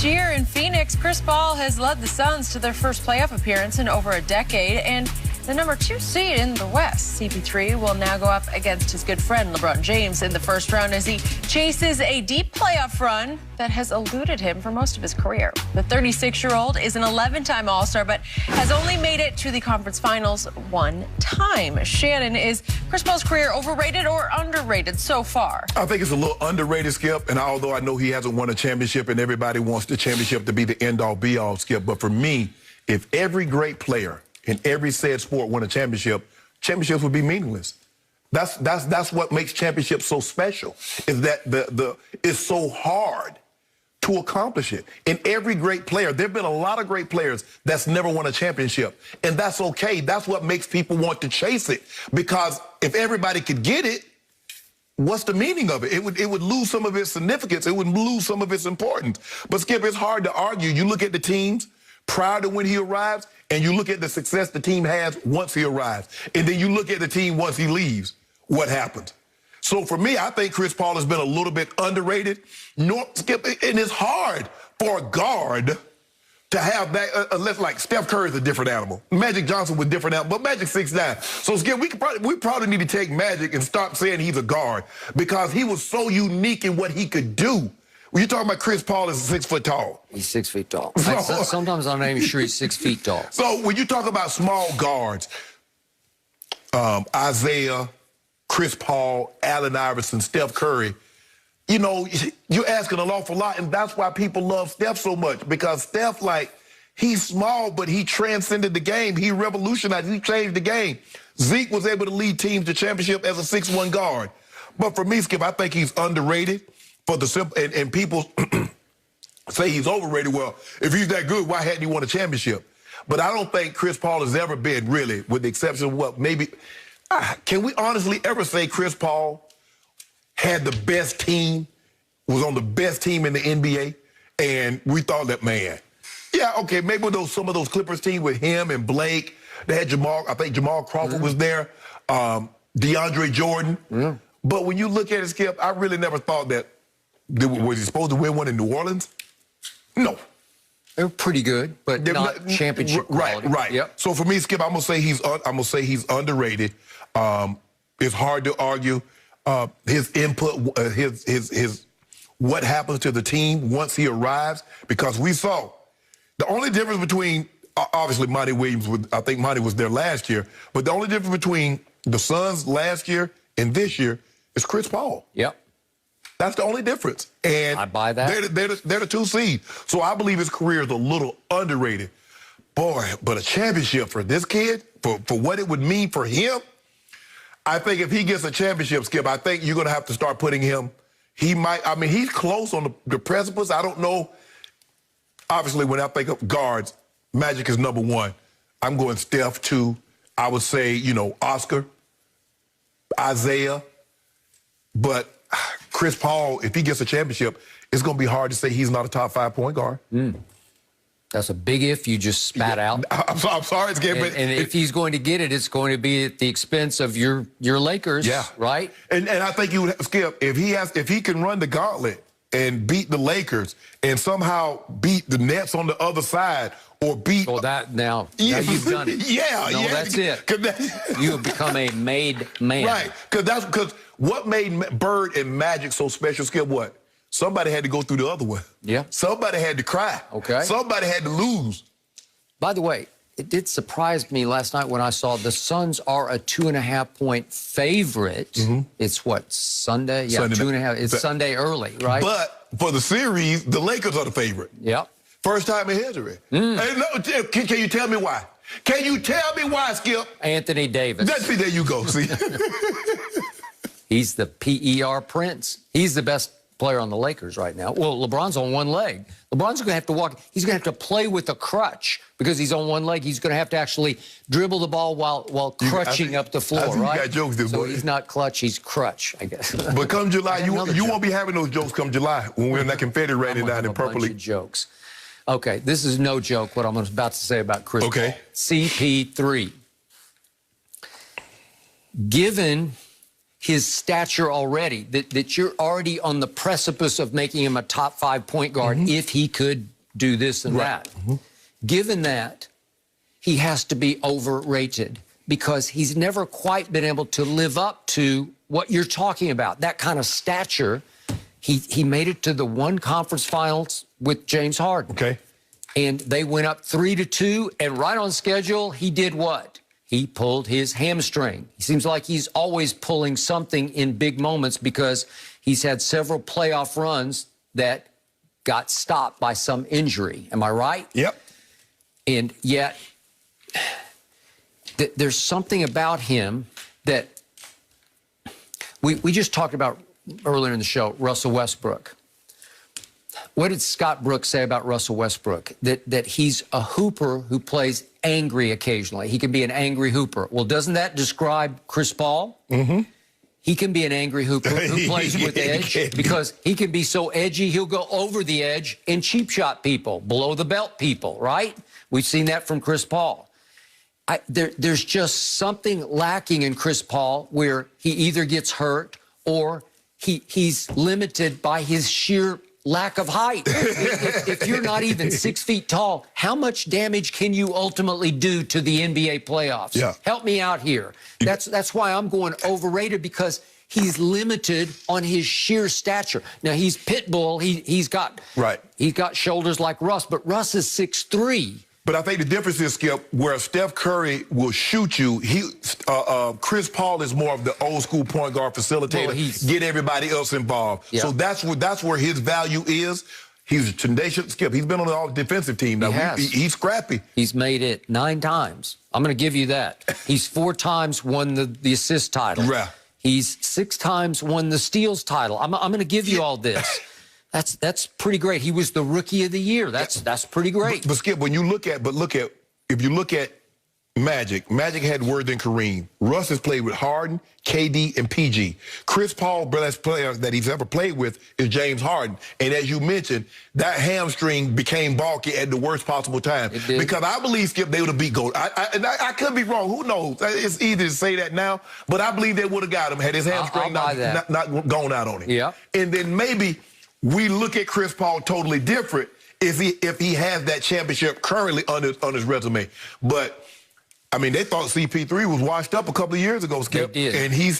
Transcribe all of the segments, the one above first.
Last year in Phoenix, Chris Paul has led the Suns to their first playoff appearance in over a decade, and the number 2 seed in the West, CP3, will now go up against his good friend LeBron James in the first round as he chases a deep playoff run that has eluded him for most of his career. The 36-year-old is an 11-time All-Star, but has only made it to the conference finals one time. Shannon, is Chris Paul's career overrated or underrated so far? I think it's a little underrated, Skip, and although I know he hasn't won a championship and everybody wants the championship to be the end-all, be-all, Skip, but for me, if every great player in every said sport won a championship, championships would be meaningless. That's what makes championships so special, is that it's so hard to accomplish it. In every great player, there have been a lot of great players that's never won a championship, and that's okay. That's what makes people want to chase it, because if everybody could get it, what's the meaning of it? It would lose some of its significance. It would lose some of its importance. But, Skip, it's hard to argue. You look at the teams prior to when he arrives, and you look at the success the team has once he arrives. And then you look at the team once he leaves, what happens? So for me, I think Chris Paul has been a little bit underrated. Skip, and it's hard for a guard to have that, unless like Steph Curry is a different animal. Magic Johnson was different animal, but Magic 6'9". So Skip, we probably need to take Magic and stop saying he's a guard, because he was so unique in what he could do. When you're talking about Chris Paul is 6 foot tall. He's 6 feet tall. Sometimes I'm not even sure he's 6 feet tall. So when you talk about small guards, Isaiah, Chris Paul, Allen Iverson, Steph Curry, you know, you're asking an awful lot, and that's why people love Steph so much, because Steph, like, he's small, but he transcended the game. He revolutionized, he changed the game. Zeke was able to lead teams to championship as a 6'1" guard. But for me, Skip, I think he's underrated. For the simple, and people say he's overrated. Well, if he's that good, why hadn't he won a championship? But I don't think Chris Paul has ever been, really, with the exception of what maybe, can we honestly ever say Chris Paul had the best team, was on the best team in the NBA, and we thought that, man, yeah, okay, maybe some of those Clippers teams with him and Blake, they had Jamal, I think Jamal Crawford was there, DeAndre Jordan. Yeah. But when you look at it, Skip, I really never thought that. Was he supposed to win one in New Orleans? No. They're pretty good, but not championship quality. Right. Yep. So for me, Skip, I'm gonna say he's underrated. It's hard to argue his input, his what happens to the team once he arrives, because we saw the only difference between obviously Monty Williams. I think Monty was there last year, but the only difference between the Suns last year and this year is Chris Paul. Yep. That's the only difference. And I buy that. They're the 2 seed. So I believe his career is a little underrated. Boy, but a championship for this kid, for what it would mean for him, I think if he gets a championship, Skip, I think you're going to have to start putting him, he's close on the precipice. I don't know. Obviously, when I think of guards, Magic is number 1. I'm going Steph 2. I would say, Oscar, Isaiah, but Chris Paul, if he gets a championship, it's going to be hard to say he's not a top 5 point guard. That's a big if you just spat out. I'm sorry, it's getting. And if he's going to get it, it's going to be at the expense of your Lakers. Yeah. Right. And I think you would, Skip, if he can run the gauntlet and beat the Lakers and somehow beat the Nets on the other side, or beat. Well, now you've done it. That's it. You have become a made man. Right, because what made Bird and Magic so special, Skip, what? Somebody had to go through the other one. Yeah. Somebody had to cry. Okay. Somebody had to lose. By the way, it did surprise me last night when I saw the Suns are a 2.5-point favorite. It's what, Sunday? Yeah, Sunday 2.5. It's Sunday early, right? But for the series, the Lakers are the favorite. Yep. First time in history. Hey, can you tell me why? Can you tell me why, Skip? Anthony Davis. There you go, see? He's the PER Prince. He's the best player on the Lakers right now. Well, LeBron's on one leg. LeBron's going to have to walk. He's going to have to play with a crutch because he's on one leg. He's going to have to actually dribble the ball while crutching up the floor, right? You got jokes there, so boy. He's not clutch, he's crutch, I guess. But come July, you won't be having those jokes come July when we're in that confetti raining down in Purple League. Jokes. Okay, this is no joke what I'm about to say about Chris Paul. CP3. Given his stature already, that you're already on the precipice of making him a top 5 point guard if he could do this and that. Given that, he has to be overrated because he's never quite been able to live up to what you're talking about, that kind of stature. He made it to the one conference finals with James Harden. Okay. And they went up 3-2, and right on schedule, he did what? He pulled his hamstring. He seems like he's always pulling something in big moments because he's had several playoff runs that got stopped by some injury. Am I right? Yep. And yet, there's something about him that we just talked about earlier in the show, Russell Westbrook. What did Scott Brooks say about Russell Westbrook? That he's a hooper who plays angry occasionally. He can be an angry hooper. Well, doesn't that describe Chris Paul? He can be an angry hooper who plays with edge because he can be so edgy, he'll go over the edge and cheap shot people, below the belt people, right? We've seen that from Chris Paul. There's just something lacking in Chris Paul where he either gets hurt or he's limited by his sheer lack of height. If you're not even 6 feet tall, how much damage can you ultimately do to the NBA playoffs? Yeah. Help me out here. That's why I'm going overrated, because he's limited on his sheer stature. Now, he's Pitbull. He's got shoulders like Russ, but Russ is 6'3". But I think the difference is, Skip, where Steph Curry will shoot you, Chris Paul is more of the old school point guard facilitator, get everybody else involved. Yeah. So that's where his value is. He's a tenacious, Skip. He's been on the all-defensive team. Now, he's scrappy. He's made it 9 times. I'm going to give you that. He's 4 times won the assist title. Right. He's 6 times won the steals title. I'm going to give you all this. That's pretty great. He was the rookie of the year. That's pretty great. But Skip, when you look at, if you look at Magic had word than Kareem. Russ has played with Harden, KD, and PG. Chris Paul, best player that he's ever played with is James Harden. And as you mentioned, that hamstring became bulky at the worst possible time. Because I believe, Skip, they would have beat Gold. I could be wrong. Who knows? It's easy to say that now. But I believe they would have got him had his hamstring not gone out on him. Yeah. And then maybe we look at Chris Paul totally different if he has that championship currently on his resume. But I mean, they thought CP3 was washed up a couple of years ago, Skip. They did. And he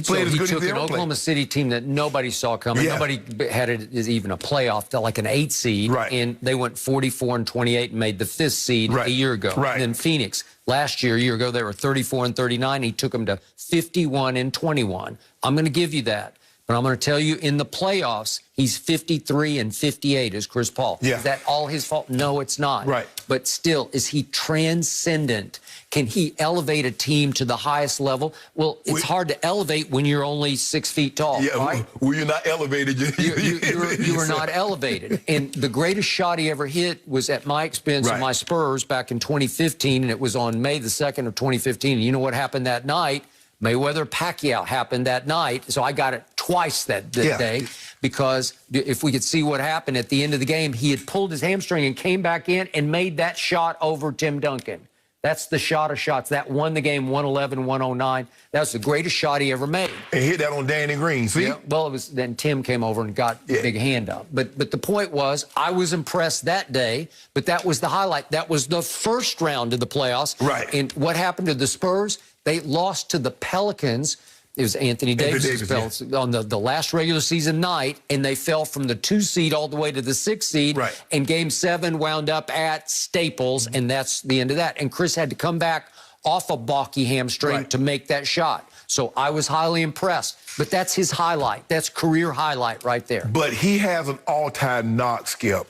played as good as he ever played. He took an Oklahoma City team that nobody saw coming. Yeah. Nobody had it as even a playoff, like an 8 seed. Right. And they went 44-28 and made the 5th seed a year ago. Right. And then Phoenix, a year ago, they were 34-39. He took them to 51-21. I'm going to give you that. But I'm going to tell you, in the playoffs, he's 53-58 as Chris Paul. Yeah. Is that all his fault? No, it's not. Right. But still, is he transcendent? Can he elevate a team to the highest level? Well, it's hard to elevate when you're only 6 feet tall, right? Well, you're not elevated. You were not elevated. And the greatest shot he ever hit was at my expense in my Spurs back in 2015, and it was on May the 2nd of 2015. And you know what happened that night? Mayweather-Pacquiao happened that night, so I got it twice that day, because if we could see what happened at the end of the game, he had pulled his hamstring and came back in and made that shot over Tim Duncan. That's the shot of shots. That won the game 111-109. That was the greatest shot he ever made. And hit that on Danny Green, see? Yeah, well, it was then Tim came over and got the big hand up. But the point was, I was impressed that day, but that was the highlight. That was the first round of the playoffs. Right. And what happened to the Spurs? They lost to the Pelicans. It was Anthony Davis on the last regular season night, and they fell from the 2 seed all the way to the 6 seed. Right. And Game 7 wound up at Staples, and that's the end of that. And Chris had to come back off a balky hamstring to make that shot. So I was highly impressed. But that's his highlight. That's career highlight right there. But he has an all-time knock, Skip.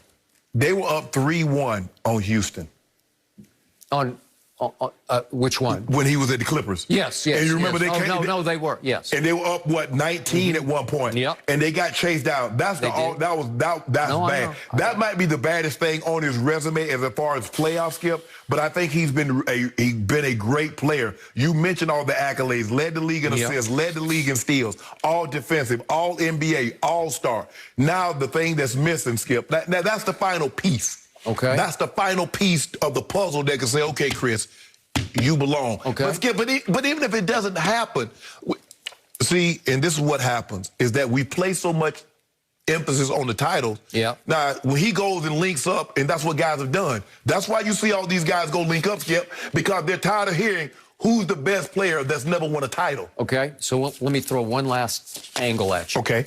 They were up 3-1 on Houston. On which one? When he was at the Clippers. Yes. And you remember they came? No, they were. Yes. And they were up 19 at one point. Yep. And they got chased out. That's bad. That might be the baddest thing on his resume as far as playoff, Skip. But I think he's been a great player. You mentioned all the accolades. Led the league in assists. Led the league in steals. All defensive. All NBA. All-star. Now the thing that's missing, Skip. Now that's the final piece. Okay. That's the final piece of the puzzle that can say, okay, Chris, you belong. Okay. But even if it doesn't happen, See, and this is what happens, is that we place so much emphasis on the titles. Yeah. Now, when he goes and links up, and that's what guys have done. That's why you see all these guys go link up, Skip, because they're tired of hearing who's the best player that's never won a title. Okay, so let me throw one last angle at you. Okay.